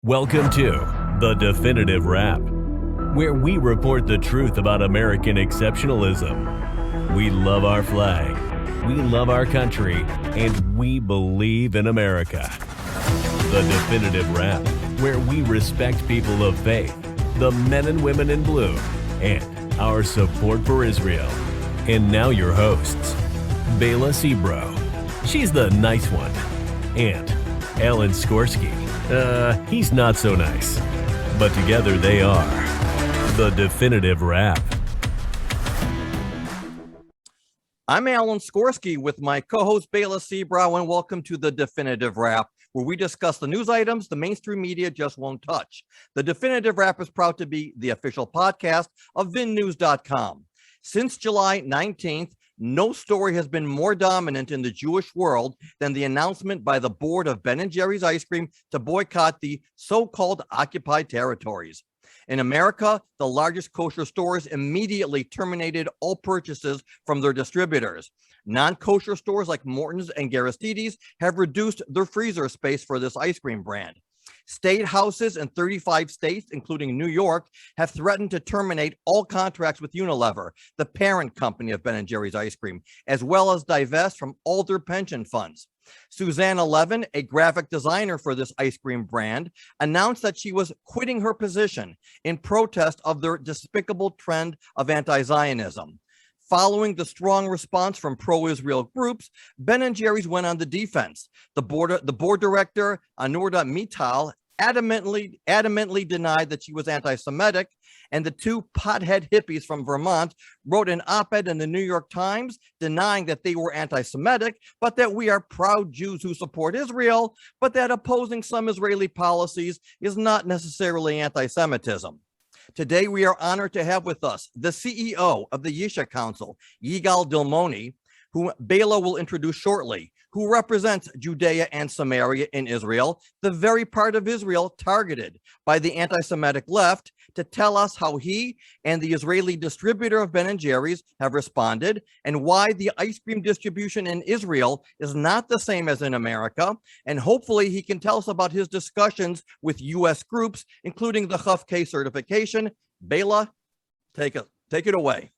Welcome to The Definitive Wrap, where we report the truth about American exceptionalism. We love our flag, we love our country, and we believe in America. The Definitive Wrap, where we respect people of faith, the men and women in blue, and our support for Israel. And now your hosts, Bela Sebro, she's the nice one, and Alan Skorsky. He's not so nice. But together they are The Definitive Wrap. I'm Alan Skorsky with my co-host Bela Sebro, and welcome to The Definitive Wrap, where we discuss the news items the mainstream media just won't touch. The Definitive Wrap is proud to be the official podcast of VinNews.com. Since July 19th, no story has been more dominant in the Jewish world than the announcement by the board of Ben & Jerry's ice cream to boycott the so-called occupied territories. In America, the largest kosher stores immediately terminated all purchases from their distributors. Non-kosher stores like Morton's and Garistedes have reduced their freezer space for this ice cream brand. State houses in 35 states, including New York, have threatened to terminate all contracts with Unilever, the parent company of Ben & Jerry's ice cream, as well as divest from all their pension funds. Susanna Levin, a graphic designer for this ice cream brand, announced that she was quitting her position in protest of their despicable trend of anti-Zionism. Following the strong response from pro-Israel groups, Ben & Jerry's went on the defense. The board director, Anurda Mittal, adamantly denied that she was anti-Semitic, and the two pothead hippies from Vermont wrote an op-ed in the New York Times denying that they were anti-Semitic, but that we are proud Jews who support Israel, but that opposing some Israeli policies is not necessarily anti-Semitism. Today, we are honored to have with us the CEO of the Yesha Council, Yigal Dilmoni, who Bela will introduce shortly, who represents Judea and Samaria in Israel, the very part of Israel targeted by the anti-Semitic left, to tell us how he and the Israeli distributor of Ben & Jerry's have responded and why the ice cream distribution in Israel is not the same as in America. And hopefully he can tell us about his discussions with U.S. groups, including the KOF-K certification. Bela, take it away.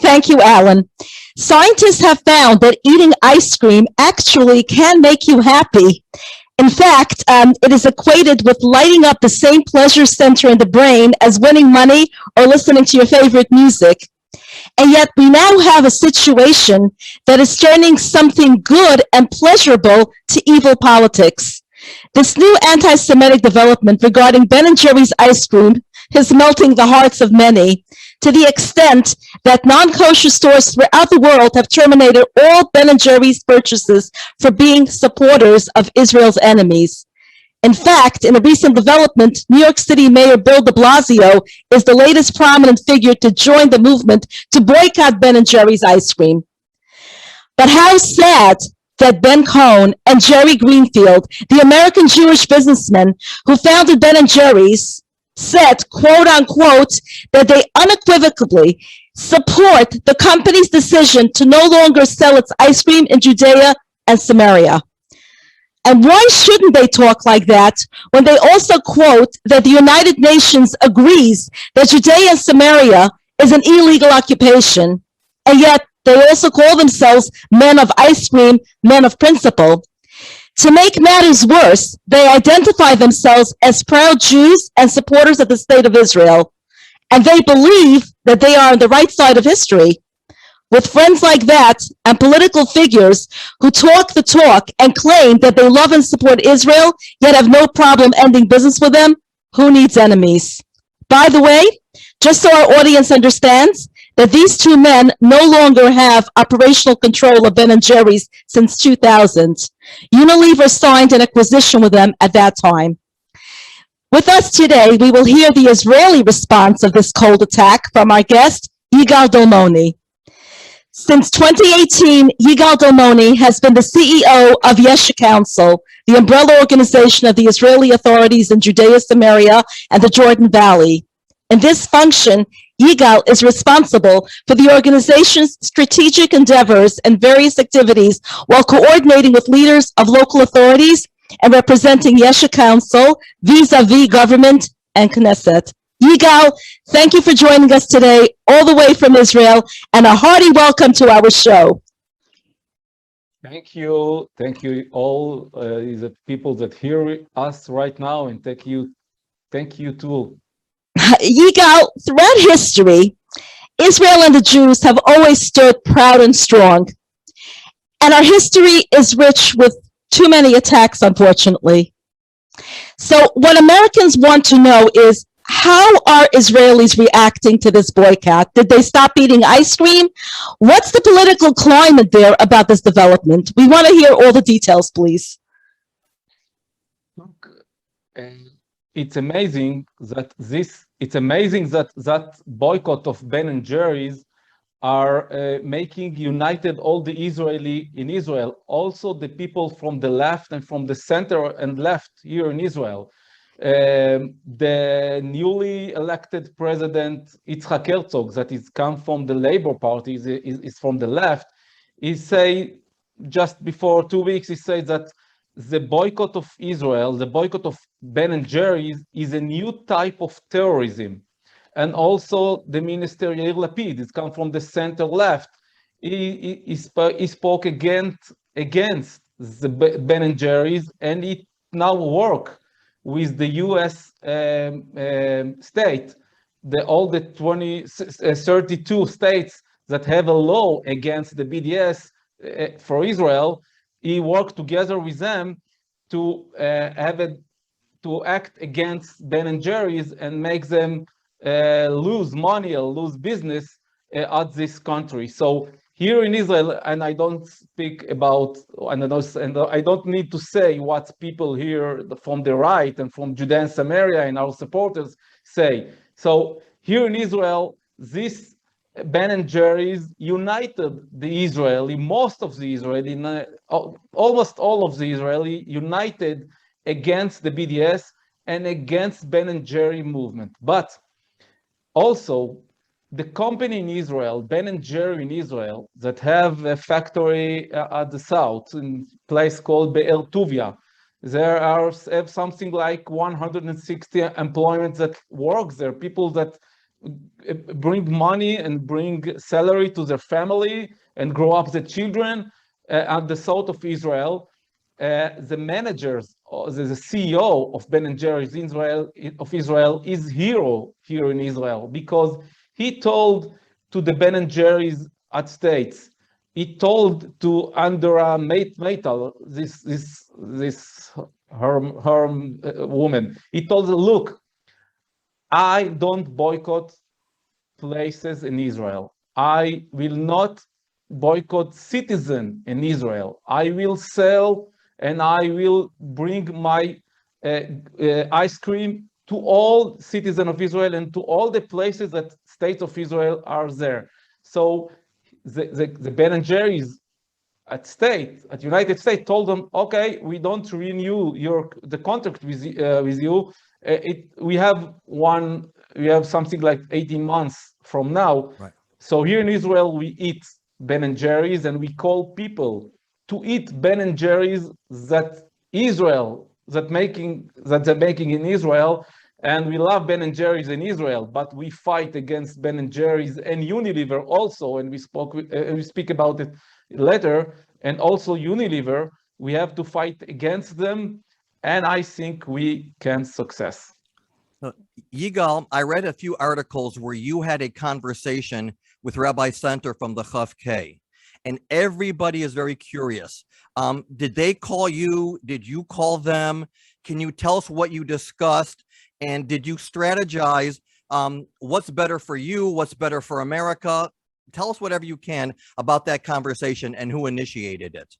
Thank you, Alan. Scientists have found that eating ice cream actually can make you happy. In fact, it is equated with lighting up the same pleasure center in the brain as winning money or listening to your favorite music. And yet we now have a situation that is turning something good and pleasurable to evil politics. This new anti-Semitic development regarding Ben & Jerry's ice cream is melting the hearts of many, to the extent that non-kosher stores throughout the world have terminated all Ben & Jerry's purchases for being supporters of Israel's enemies. In fact, in a recent development, New York City Mayor Bill de Blasio is the latest prominent figure to join the movement to boycott Ben & Jerry's ice cream. But how sad that Ben Cohen and Jerry Greenfield, the American Jewish businessmen who founded Ben & Jerry's, said, quote unquote, that they unequivocally support the company's decision to no longer sell its ice cream in Judea and Samaria. And why shouldn't they talk like that when they also quote that the United Nations agrees that Judea and Samaria is an illegal occupation, and yet they also call themselves men of ice cream, men of principle? To make matters worse, they identify themselves as proud Jews and supporters of the state of Israel, and they believe that they are on the right side of history. With friends like that and political figures who talk the talk and claim that they love and support Israel, yet have no problem ending business with them, who needs enemies? By the way, just so our audience understands, that these two men no longer have operational control of Ben & Jerry's since 2000. Unilever signed an acquisition with them at that time. With us today, we will hear the Israeli response of this cold attack from our guest, Yigal Dilmoni. Since 2018, Yigal Dilmoni has been the CEO of Yesha Council, the umbrella organization of the Israeli authorities in Judea Samaria and the Jordan Valley. In this function, Yigal is responsible for the organization's strategic endeavors and various activities while coordinating with leaders of local authorities and representing Yesha Council vis-a-vis government and Knesset. Yigal, thank you for joining us today, all the way from Israel, and a hearty welcome to our show. Thank you all the people that hear us right now, and thank you too. Yigal, throughout history, Israel and the Jews have always stood proud and strong. And our history is rich with too many attacks, unfortunately. So what Americans want to know is, how are Israelis reacting to this boycott? Did they stop eating ice cream? What's the political climate there about this development? We want to hear all the details, please. Look, it's amazing that that boycott of Ben and Jerry's are making united all the Israeli in Israel, also the people from the left and from the center and left here in Israel. The newly elected president Yitzhak Herzog, that is come from the Labor Party, is from the left. He say just before 2 weeks, he said that the boycott of Israel, the boycott of Ben and Jerry's, is a new type of terrorism. And also the minister Yair Lapid, it's come from the center left. He spoke against the Ben and Jerry's, and it now work with the U.S. State, all the 32 states that have a law against the BDS for Israel. He worked together with them to act against Ben and Jerry's and make them lose money or lose business at this country. So here in Israel, and I don't speak about, and I don't need to say what people here from the right and from Judea Samaria and our supporters say. So here in Israel, this Ben and Jerry's united the Israeli, most of the Israeli, almost all of the Israeli united against the BDS and against Ben and Jerry movement. But also, the company in Israel, Ben and Jerry in Israel, that have a factory at the south in a place called Be'er Tuvia, there have something like 160 employments that work there, people that bring money and bring salary to their family and grow up the children at the south of Israel. The managers, the CEO of Ben and Jerry's Israel is hero here in Israel, because he told to the Ben and Jerry's at States, he told to Andra Maital, her woman, he told her, look, I don't boycott places in Israel. I will not boycott citizens in Israel. I will sell and I will bring my ice cream to all citizens of Israel and to all the places that states of Israel are there. So the Ben and Jerry's at United States told them, okay, we don't renew the contract with you. We have something like 18 months from now. Right. So here in Israel, we eat Ben and Jerry's, and we call people to eat Ben and Jerry's that they're making in Israel, and we love Ben and Jerry's in Israel, but we fight against Ben and Jerry's and Unilever also, and we speak about it later, and also Unilever. We have to fight against them, and I think we can success. Yigal, I read a few articles where you had a conversation with Rabbi Center from the KOF-K, and everybody is very curious. Did they call you? Did you call them? Can you tell us what you discussed? And did you strategize what's better for you? What's better for America? Tell us whatever you can about that conversation and who initiated it.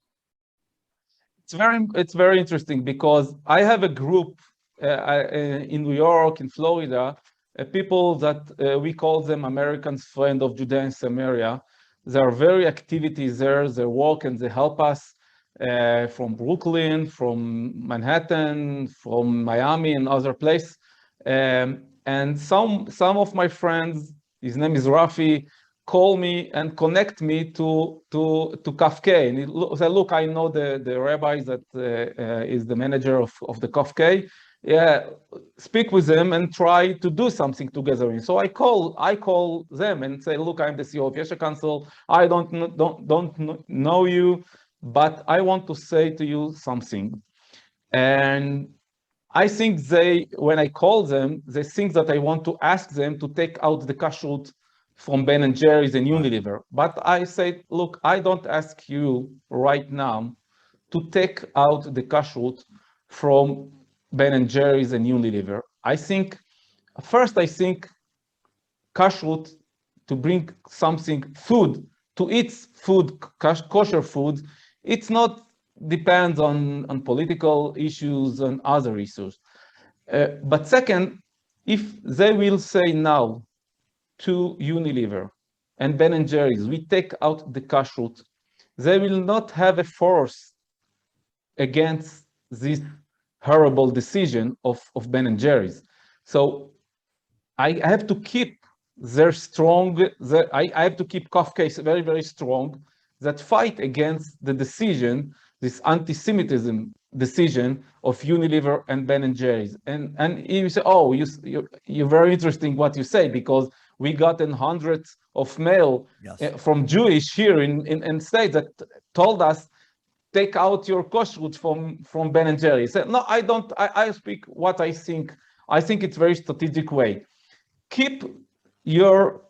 It's very interesting, because I have a group in New York, in Florida, people that we call them Americans Friend of Judea and Samaria. They are very activities there. They work and they help us from Brooklyn, from Manhattan, from Miami and other places. And some of my friends, his name is Rafi, call me and connect me to KOF-K. And he said, look, I know the rabbi that is the manager of the KOF-K. Yeah, speak with them and try to do something together. And so I call them and say, look, I'm the CEO of Yesha Council. I don't know you, but I want to say to you something. And I think when I call them, they think that I want to ask them to take out the kashrut from Ben and Jerry's and Unilever. But I say, look, I don't ask you right now to take out the kashrut from Ben and Jerry's and Unilever. I think kashrut, to bring something, food, to eat food, kosher food, it's not depends on political issues and other issues. But second, if they will say now to Unilever and Ben and Jerry's, we take out the kashrut, they will not have a force against this horrible decision of Ben and Jerry's. So I have to keep their strong, I have to keep KOF-K very, very strong, that fight against the decision, this anti-Semitism decision of Unilever and Ben and Jerry's. And you say, oh, you're very interesting what you say, because we got hundreds of mail from Jewish here in States that told us, take out your kashrut from Ben and Jerry's. So, no, I don't, I speak what I think. I think it's very strategic way. Keep your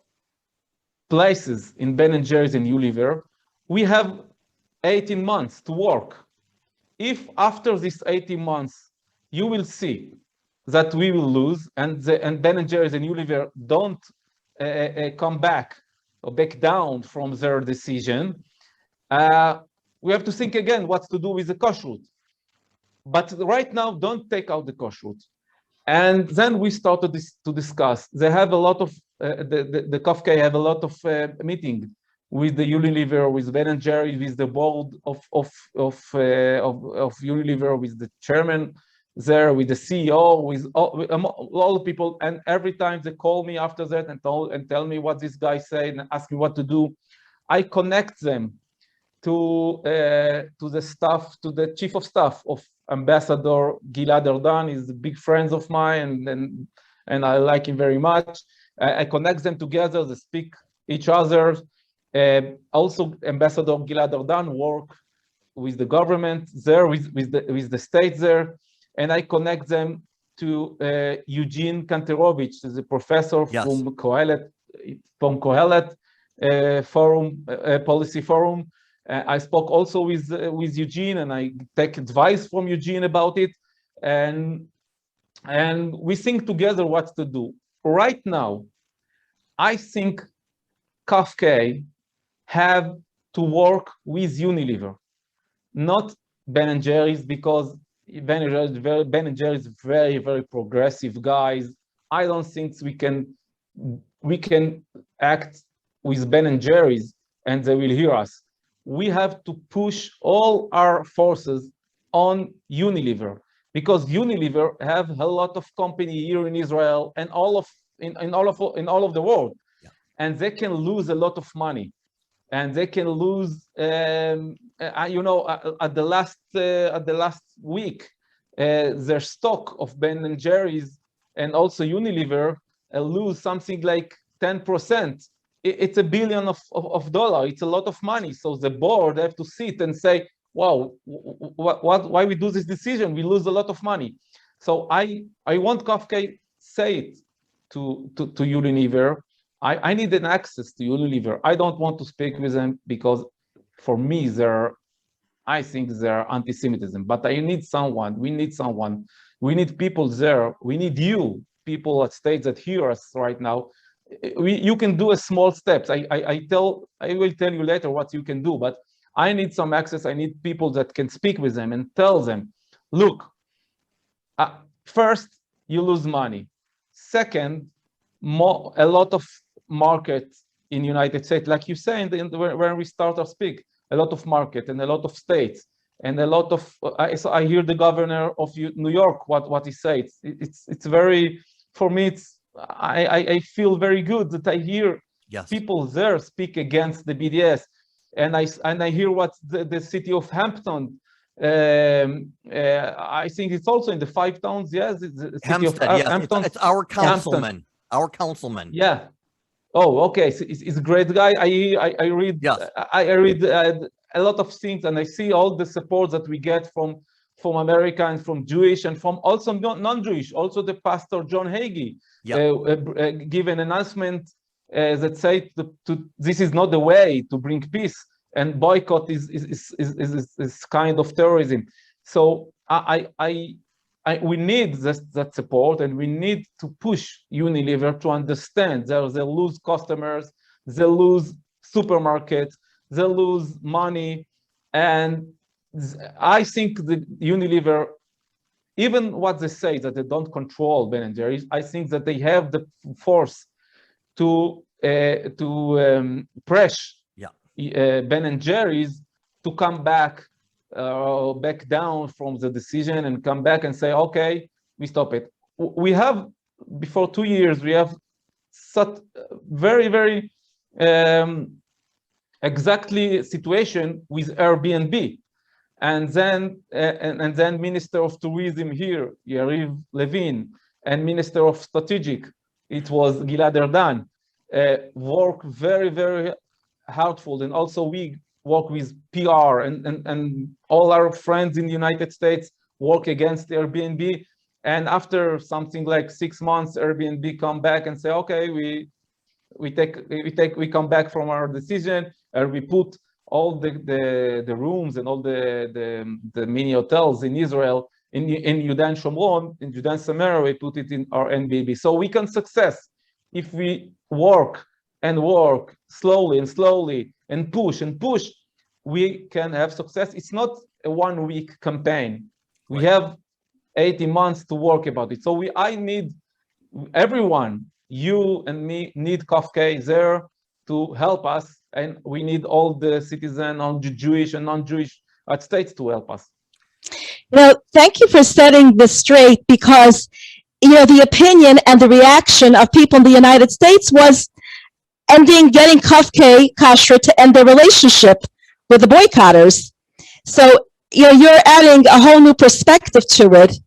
places in Ben and Jerry's and Unilever. We have 18 months to work. If after this 18 months, you will see that we will lose and Ben and Jerry's and Unilever don't come back or back down from their decision, we have to think again what to do with the kashrut. But right now, don't take out the kashrut. And then we started to discuss. They have a lot of, the KOF-K have a lot of meeting with the Unilever, with Ben and Jerry, with the board of Unilever, with the chairman there, with the CEO, with all the people. And every time they call me after that and tell me what this guy said and ask me what to do, I connect them to the staff, to the chief of staff of Ambassador Gilad Erdan. Is a big friend of mine, and I like him very much. I connect them together. They speak each other. Also, Ambassador Gilad Erdan work with the government there, with the states there, and I connect them to Eugene Kanterovich, who's a professor from Kohelet Forum, Policy Forum. I spoke also with Eugene, and I take advice from Eugene about it, and we think together what to do. Right now, I think KOF-K have to work with Unilever, not Ben and Jerry's, because Ben and Jerry's very, very progressive guys. I don't think we can act with Ben and Jerry's and they will hear us. We have to push all our forces on Unilever, because Unilever have a lot of company here in Israel and in all of the world, and they can lose a lot of money, and they can lose. You know, at the last week, their stock of Ben and Jerry's and also Unilever lose something like 10%. It's $1 billion of dollars. It's a lot of money. So the board have to sit and say, wow, why we do this decision? We lose a lot of money. So I want KOF-K say it to Unilever. I need an access to Unilever. I don't want to speak with them because for me, I think they're anti-Semitism, but I need someone. We need someone. We need people there. We need you, people at states that hear us right now. You can do a small steps. I will tell you later what you can do, but I need some access. I need people that can speak with them and tell them, look, first, you lose money. Second, a lot of market in United States, like you say, when we start to speak, a lot of market and a lot of states and a lot of, I hear the governor of New York, what he says. It's very, for me, I feel very good that I hear Yes. People there speak against the BDS, and I hear what the city of Hampton. I think it's also in the 5 towns. Yes, the city of Yes. Hampton. It's our councilman. Hampton. Our councilman. Yeah. Oh, okay. So it's a great guy. I read. Yes. I read a lot of things, and I see all the support that we get from America and from Jewish and from also non-Jewish. Also, the pastor John Hagee give an announcement that say this is not the way to bring peace, and boycott is kind of terrorism. So we need that support, and we need to push Unilever to understand they lose customers, they lose supermarkets, they lose money, and I think the Unilever, even what they say that they don't control Ben and Jerry's, I think that they have the force to press Ben and Jerry's to come back down from the decision and come back and say, okay, we stop it. We have, before 2 years, we have such very, very exactly situation with Airbnb. And then Minister of Tourism here, Yariv Levin, and Minister of Strategic, it was Gilad Erdan, work very, very hardful. And also we work with PR and all our friends in the United States work against Airbnb. And after something like 6 months, Airbnb come back and say, okay, we come back from our decision, and we put all the rooms and all the mini hotels in Israel, in Judea and Shomron, in Judea Samaria, we put it in our NBB. So we can success if we work and work slowly and slowly and push, we can have success. It's not a 1 week campaign. We have 80 months to work about it. So I need everyone, you and me, need KOF-K there to help us, and we need all the citizens on the Jewish and non-Jewish states to help us. Thank you for setting this straight, because the opinion and the reaction of people in the United States was getting KOF-K kosher to end their relationship with the boycotters. So you're adding a whole new perspective to it,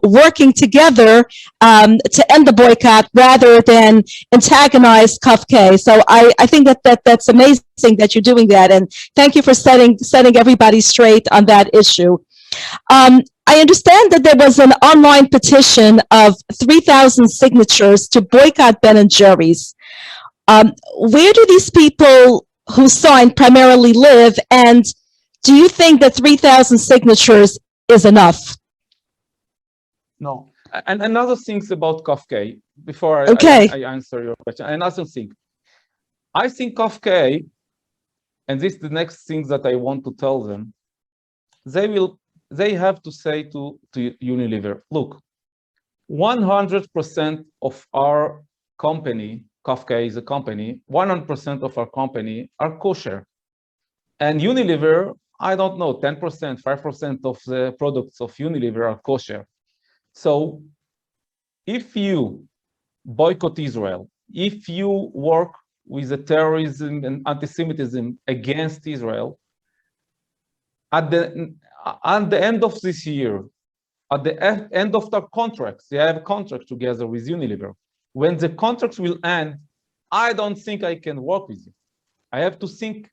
working together to end the boycott rather than antagonize KOF-K. So I think that's amazing that you're doing that, and thank you for setting everybody straight on that issue. I understand that there was an online petition of 3,000 signatures to boycott Ben and Jerry's. Where do these people who signed primarily live, and do you think that 3,000 signatures is enough? No. And another thing about KOF-K, before I answer your question, another thing. I think KOF-K, and this is the next thing that I want to tell them, they have to say to Unilever, look, 100% of our company, KOF-K is a company, 100% of our company are kosher. And Unilever, I don't know, 10%, 5% of the products of Unilever are kosher. So if you boycott Israel, if you work with the terrorism and anti-Semitism against Israel, at the end of this year, at the end of the contracts, they have a contract together with Unilever. When the contracts will end, I don't think I can work with you. I have to think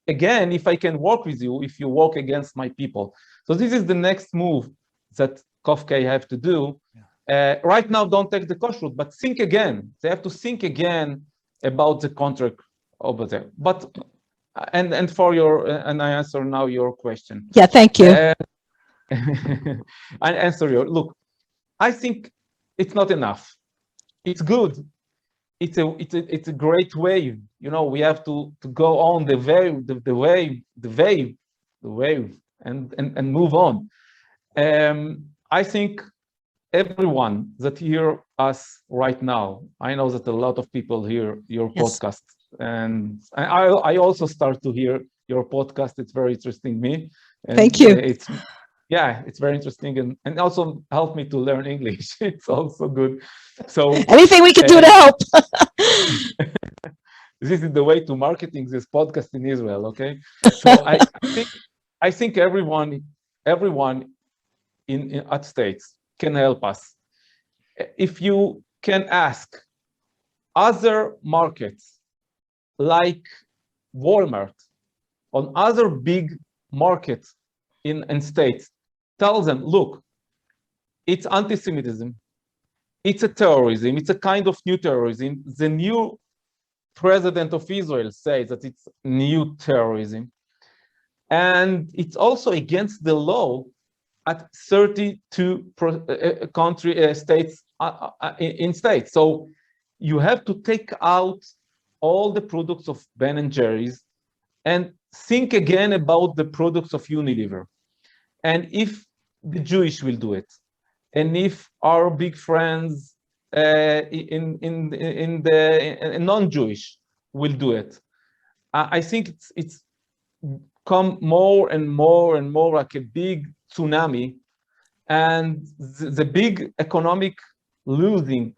again if I can work with you if you work against my people. So this is the next move that KOF-K have to do. Right now, don't take the kosher route, but think again. They have to think again about the contract over there. But and for your and I answer now your question. Yeah, thank you. I answer your look. I think it's not enough. It's good. It's a great wave. We have to go on the wave and move on. I think everyone that hear us right now, I know that a lot of people hear your podcast, and I also start to hear your podcast. It's very interesting me. And thank you. It's very interesting and also help me to learn English. It's also good. So anything we can do to help. this is the way to marketing this podcast in Israel. Okay, so I think everyone in at States can help us. If you can ask other markets like Walmart, on other big markets in States, tell them, look, it's anti-Semitism, it's a terrorism, it's a kind of new terrorism. The new president of Israel says that it's new terrorism. And it's also against the law at 32 states in states. So you have to take out all the products of Ben and Jerry's and think again about the products of Unilever. And if the Jewish will do it, and if our big friends in the non-Jewish will do it, I think it's come more and more and more like a big tsunami, and the big economic losing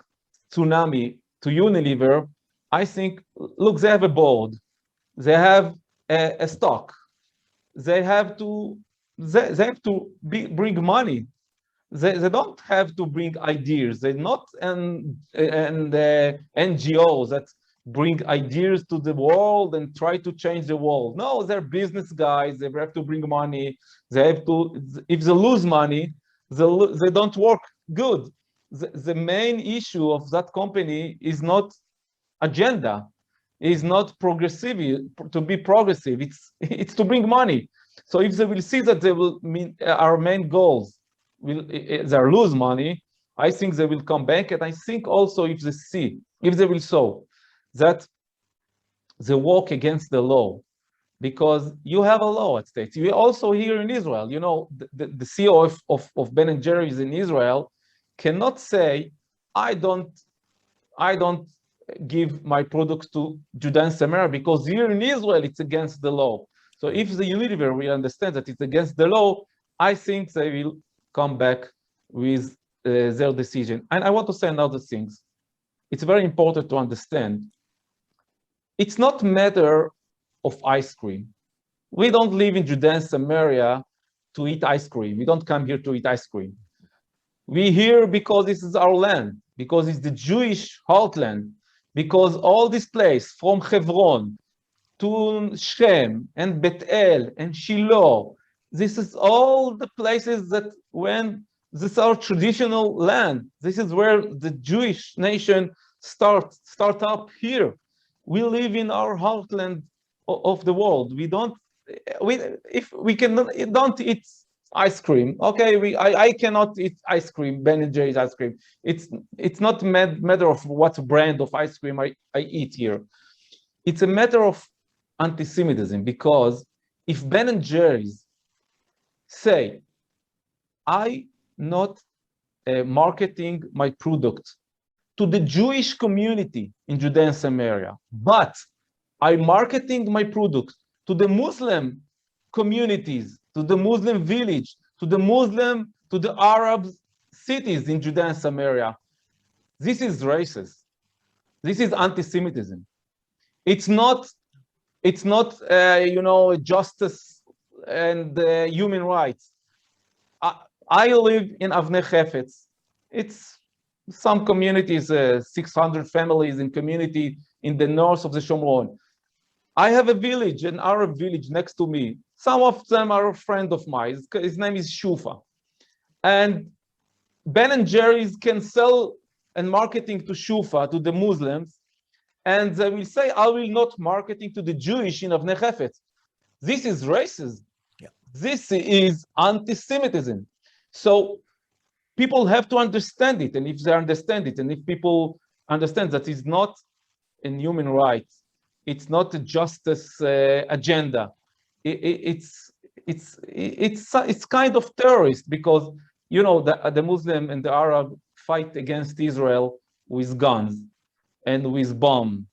tsunami to Unilever. I think, look, they have a board, they have a stock, they have to bring money. They don't have to bring ideas. They're not NGOs that bring ideas to the world and try to change the world. No, they're business guys. They have to bring money. They have to. If they lose money, they don't work good. The main issue of that company is not agenda, is not progressive. To be progressive, it's to bring money. So if they will see that they will mean our main goals they lose money, I think they will come back. And I think also if they will show that they walk against the law, because you have a law at stake. We also here in Israel, you know, the CEO of Ben and Jerry's in Israel cannot say, I don't give my products to Judea Samaria because here in Israel it's against the law. So if the Unilever will understand that it's against the law, I think they will come back with their decision. And I want to say another thing. It's very important to understand. It's not a matter of ice cream. We don't live in Judea and Samaria to eat ice cream. We don't come here to eat ice cream. We're here because this is our land, because it's the Jewish heartland, because all this place from Hebron to Shem and Bethel and Shiloh, this is all the places that when this is our traditional land. This is where the Jewish nation start up here. We live in our heartland of the world. Don't eat ice cream. Okay, I cannot eat ice cream, Ben and Jerry's ice cream. It's not a matter of what brand of ice cream I eat here. It's a matter of anti-Semitism, because if Ben and Jerry's say, I not marketing my product to the Jewish community in Judea and Samaria, but I marketing my product to the Muslim communities, to the Muslim village, to the Arab cities in Judea and Samaria. This is racist. This is anti-Semitism. It's not justice and human rights. I live in Avnei Chefetz. It's some communities, 600 families in community in the north of the Shomron. I have a village, an Arab village next to me. Some of them are a friend of mine. His name is Shufa. And Ben and Jerry's can sell and marketing to Shufa, to the Muslims, and they will say, I will not marketing to the Jewish in Avnei Chefetz. This is racism. Yeah. This is anti-Semitism. So people have to understand it. And if they understand it, and if people understand that it's not a human right, it's not a justice agenda, it's kind of terrorist, because the Muslim and the Arab fight against Israel with guns and with bomb,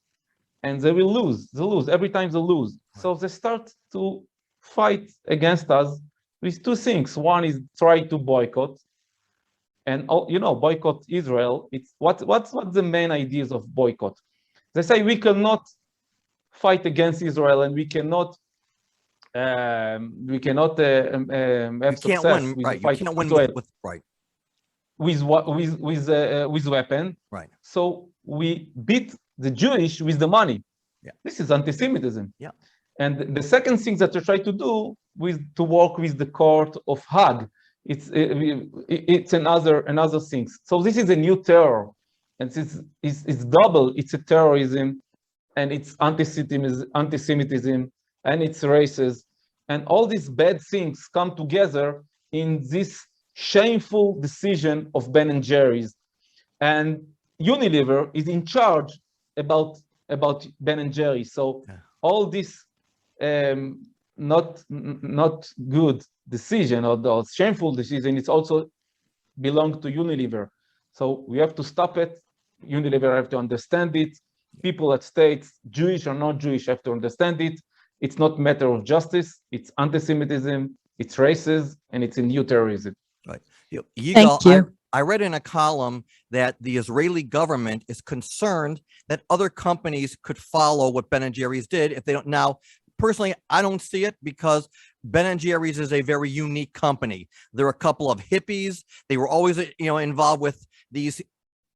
and they will lose. They lose every time they lose. So they start to fight against us with two things. One is try to boycott, and boycott Israel. It's what's the main ideas of boycott? They say we cannot fight against Israel, and we cannot have You can't success win, with right? the You fight can't win Israel with right, with weapon. right. So we beat the Jewish with the money. Yeah. This is anti-Semitism. Yeah. And the second thing that we try to do with to work with the court of Hague, it's another thing. So this is a new terror, and it's double. It's a terrorism, and it's anti-Semitism, and it's races, and all these bad things come together in this shameful decision of Ben and Jerry's, and Unilever is in charge about Ben and Jerry. So Yeah. all this not good decision or the shameful decision, it's also belong to Unilever. So we have to stop it. Unilever have to understand it. People at states, Jewish or not Jewish, have to understand it. It's not matter of justice. It's anti-Semitism. It's races, and it's a new terrorism. Right. Thank you. I read in a column that the Israeli government is concerned that other companies could follow what Ben and Jerry's did if they don't. Now, personally, I don't see it because Ben and Jerry's is a very unique company. They're a couple of hippies. They were always, involved with these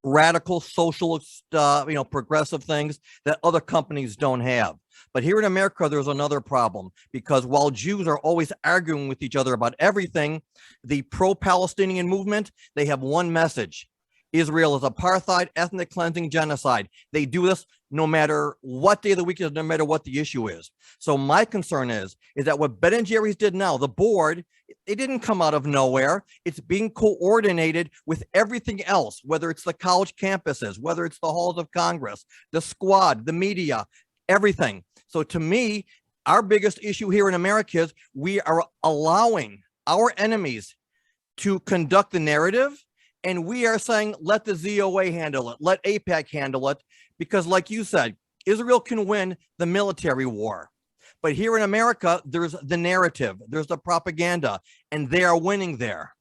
radical socialist, progressive things that other companies don't have. But here in America, there's another problem, because while Jews are always arguing with each other about everything, the pro-Palestinian movement, they have one message: Israel is apartheid, ethnic cleansing, genocide. They do this no matter what day of the week is, no matter what the issue is. So my concern is that what Ben and Jerry's did now, the board, it didn't come out of nowhere. It's being coordinated with everything else, whether it's the college campuses, whether it's the halls of Congress, the squad, the media, everything. So to me, our biggest issue here in America is we are allowing our enemies to conduct the narrative, and we are saying, let the ZOA handle it, let AIPAC handle it, because like you said, Israel can win the military war. But here in America, there's the narrative, there's the propaganda, and they are winning there.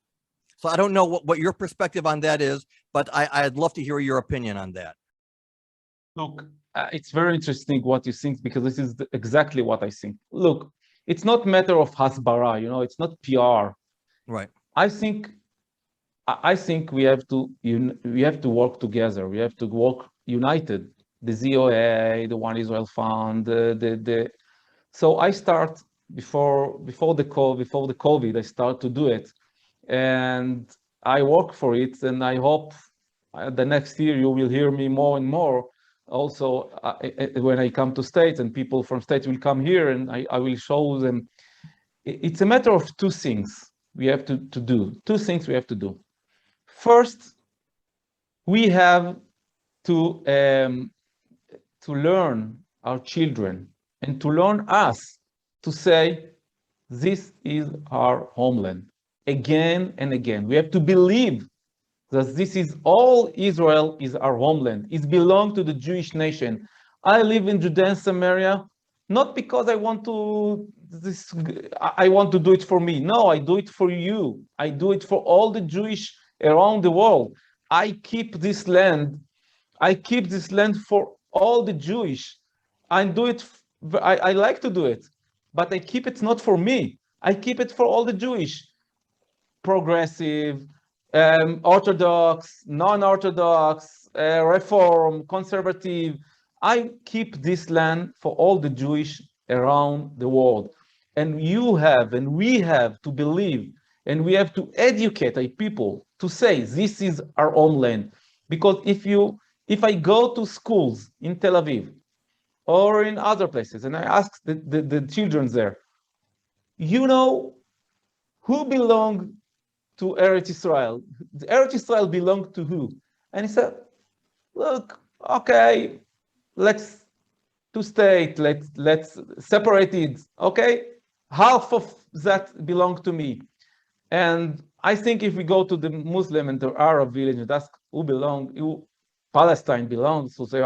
So I don't know what your perspective on that is, but I'd love to hear your opinion on that. Look, it's very interesting what you think, because this is exactly what I think. Look, it's not matter of hasbara, it's not PR. Right. I think we have to work together. We have to work united. The ZOA, the One Israel Fund, So I start before the COVID, I start to do it, and I work for it, and I hope the next year you will hear me more and more. Also, when I come to states and people from states will come here, and I will show them. It's a matter of two things we have to do. Two things we have to do. First, we have to learn our children and to learn us to say, this is our homeland again and again. We have to believe that this is all Israel is our homeland. It belongs to the Jewish nation. I live in Judea Samaria, not because I want to do it for me. No, I do it for you. I do it for all the Jewish around the world. I keep this land for all the Jewish. I like to do it, but I keep it not for me. I keep it for all the Jewish, progressive, Orthodox, non-Orthodox, Reform, conservative. I keep this land for all the Jewish around the world. And we have to believe, and we have to educate our people to say, this is our homeland. Because if I go to schools in Tel Aviv or in other places, and I ask the children there, who belong to Eretz Israel? Eretz Israel belonged to who? And he said, look, okay, let's separate it, okay? Half of that belong to me. And I think if we go to the Muslim and the Arab village and ask who Palestine belongs, so say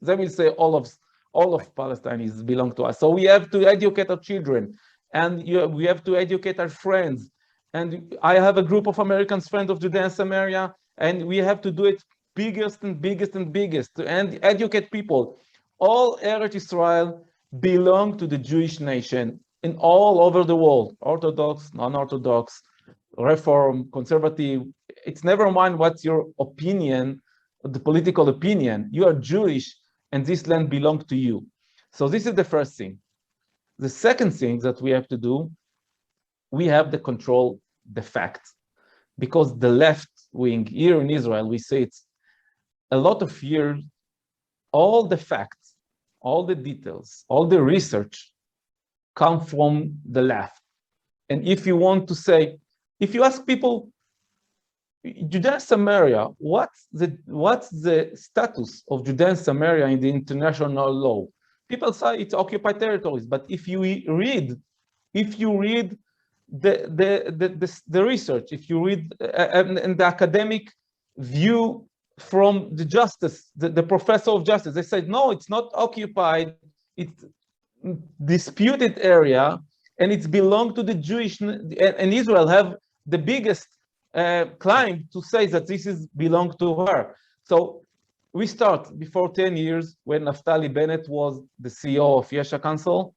they will say all of Palestine belong to us. So we have to educate our children, and we have to educate our friends. And I have a group of American friends of Judea Samaria, and we have to do it biggest and biggest and biggest, and educate people. All Eretz Israel belong to the Jewish nation in all over the world, Orthodox, non-Orthodox, Reform, Conservative. It's never mind what's your opinion, the political opinion. You are Jewish and this land belongs to you. So this is the first thing. The second thing that we have to do, we have to control the facts, because the left wing here in Israel, we say it's a lot of years, all the facts, all the details, all the research come from the left. And if you want to say, if you ask people, Judea Samaria, what's the status of Judea Samaria in the international law? People say it's occupied territories, but if you read the research, if you read and the academic view from the justice, the professor of justice, they said, no, it's not occupied, it's disputed area, and it's belong to the Jewish, and Israel have the biggest claim to say that this is belong to her. So we start before 10 years when Naftali Bennett was the CEO of Yesha Council,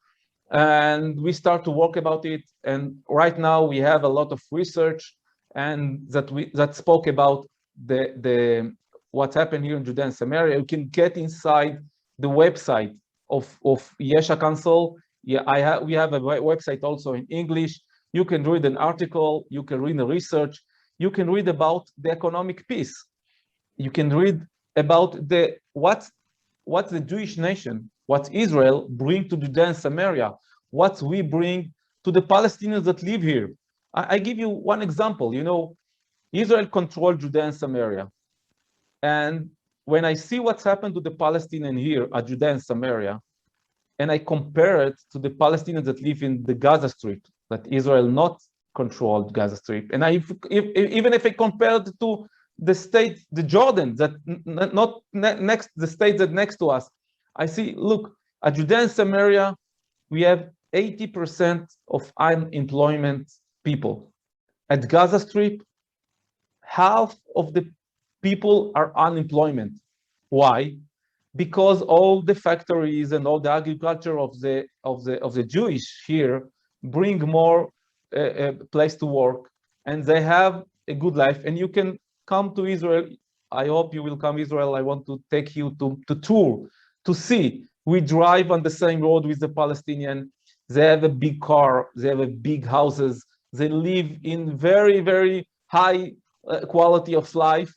and we start to work about it. And right now we have a lot of research and that spoke about the what's happened here in Judea and Samaria. You can get inside the website of Yesha Council. Yeah, we have a website also in English. You can read an article, you can read the research, you can read about the economic peace. You can read about what's the Jewish nation, what Israel bring to Judea and Samaria, what we bring to the Palestinians that live here. I give you one example. You know, Israel controlled Judea and Samaria. And when I see what's happened to the Palestinians here at Judea and Samaria, and I compare it to the Palestinians that live in the Gaza Strip, that Israel not controlled Gaza Strip, and even if I compare it to the state, the Jordan, that not next, the state that next to us, I see, look, at Judea and Samaria, we have 80% of unemployment people. At Gaza Strip, half of the people are unemployment. Why? Because all the factories and all the agriculture of the Jewish here bring more place to work, and they have a good life. And you can come to Israel. I hope you will come to Israel. I want to take you to tour, to see. We drive on the same road with the Palestinian. They have a big car. They have a big houses. They live in very, very high quality of life.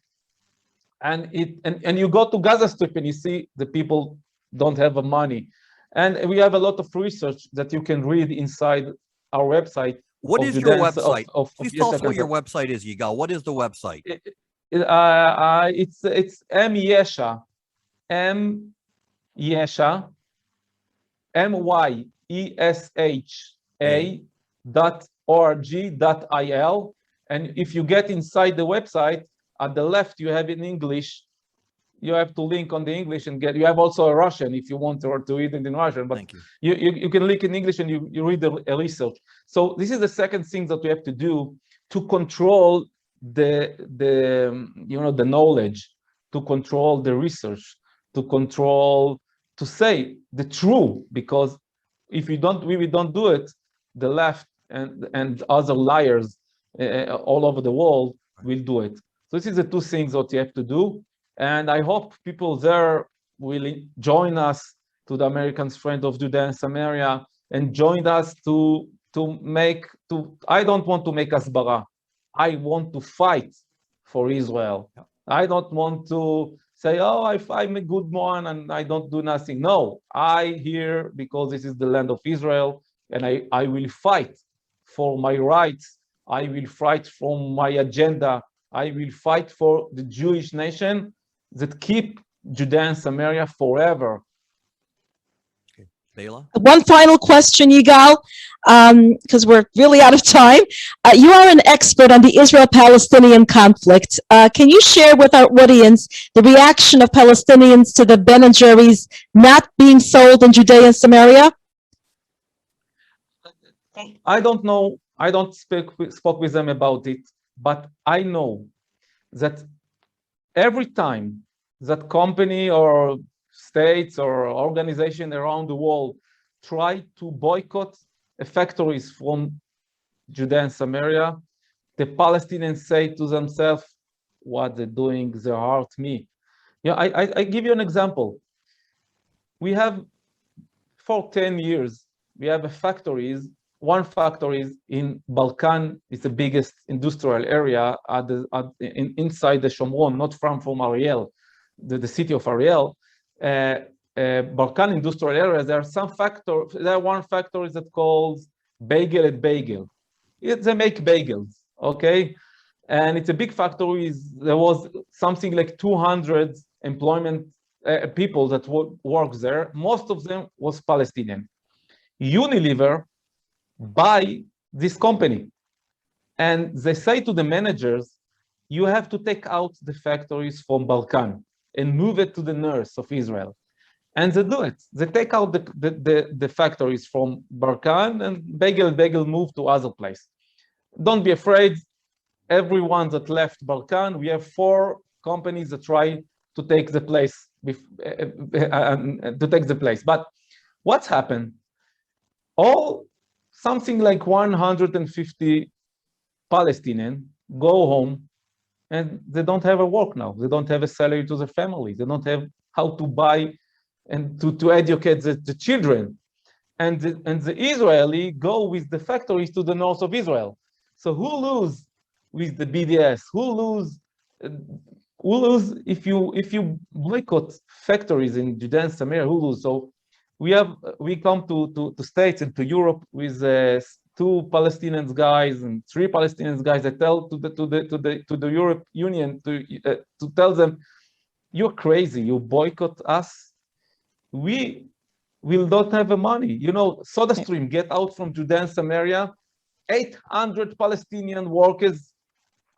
And you go to Gaza Strip and you see the people don't have the money. And we have a lot of research that you can read inside our website. What is your website? Please tell us what your website is, Yigal. What is the website? It's Yesha, Yesha, myesha.org.il. And if you get inside the website, at the left, you have in English. You have to link on the English and get. You have also a Russian if you want to read it in Russian. But you can link in English and you read the research. So this is the second thing that we have to do to control the knowledge, to control the research, to say the truth. Because if we don't do it, the left and other liars all over the world will do it. So this is the two things that you have to do. And I hope people there will join us to the Americans' Friend of Judea and Samaria and join us I don't want to make asbara. I want to fight for Israel. I don't want to say, oh, I'm a good one and I don't do nothing. No, I here because this is the land of Israel and I will fight for my rights. I will fight for my agenda. I will fight for the Jewish nation that keep Judea and Samaria forever. Okay. Bela? One final question, Yigal, because we're really out of time. You are an expert on the Israel-Palestinian conflict. Can you share with our audience the reaction of Palestinians to the Ben and Jerry's not being sold in Judea and Samaria? I don't know. I don't spoke with them about it, but I know that every time that company or states or organizations around the world try to boycott factories from Judea and Samaria, the Palestinians say to themselves, what they're doing, they hurt me. I give you an example. We have, for 10 years, we have one factory in Balkan. It's the biggest industrial area inside the Shomron, not far from Ariel, the city of Ariel. Balkan industrial area, there are one factory that calls Bagel at Bagel. They make bagels, okay? And it's a big factory. There was something like 200 employment people that work there. Most of them was Palestinian. Unilever buy this company. And they say to the managers, you have to take out the factories from Balkan and move it to the north of Israel. And they do it. They take out the factories from Balkan and Bagel move to other place. Don't be afraid. Everyone that left Balkan, we have 4 companies that try to take the place. But what's happened? Something like 150 Palestinians go home and they don't have a work now. They don't have a salary to their family. They don't have how to buy and to educate the children. And the Israeli go with the factories to the north of Israel. So who lose with the BDS? Who lose if you boycott factories in Judea and Samaria? Who lose? So we come to States and to Europe with 2 Palestinian guys and 3 Palestinian guys that tell to the Europe Union to tell them, you're crazy. You boycott us. We will not have the money. SodaStream get out from Judea and Samaria. 800 Palestinian workers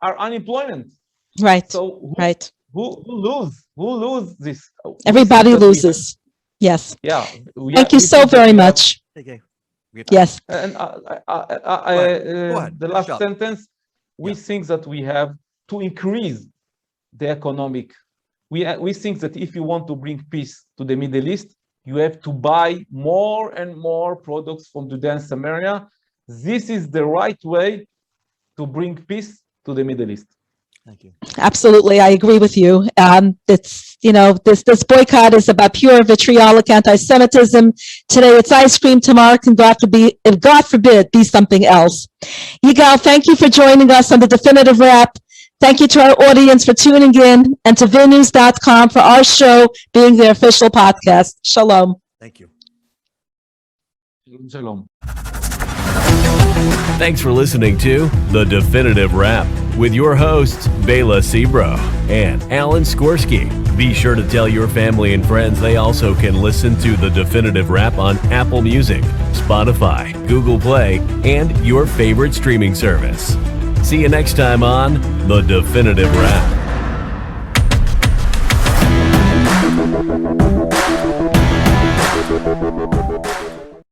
are unemployment. Right. So right. Who lose this? Everybody loses. Yes. Yeah. Thank you so very much. Okay. Yes. And the last sentence, we think that we have to increase the economic. We think that if you want to bring peace to the Middle East, you have to buy more and more products from Judea and Samaria. This is the right way to bring peace to the Middle East. Thank you. Absolutely, I agree with you. It's this boycott is about pure vitriolic anti-Semitism. Today it's ice cream. Tomorrow can God forbid, be something else. Yigal, thank you for joining us on the Definitive Wrap. Thank you to our audience for tuning in, and to vinnews.com for our show being their official podcast. Shalom. Thank you. Shalom. Thanks for listening to The Definitive Wrap with your hosts, Bela Sebro and Alan Skorsky. Be sure to tell your family and friends they also can listen to The Definitive Wrap on Apple Music, Spotify, Google Play, and your favorite streaming service. See you next time on The Definitive Wrap.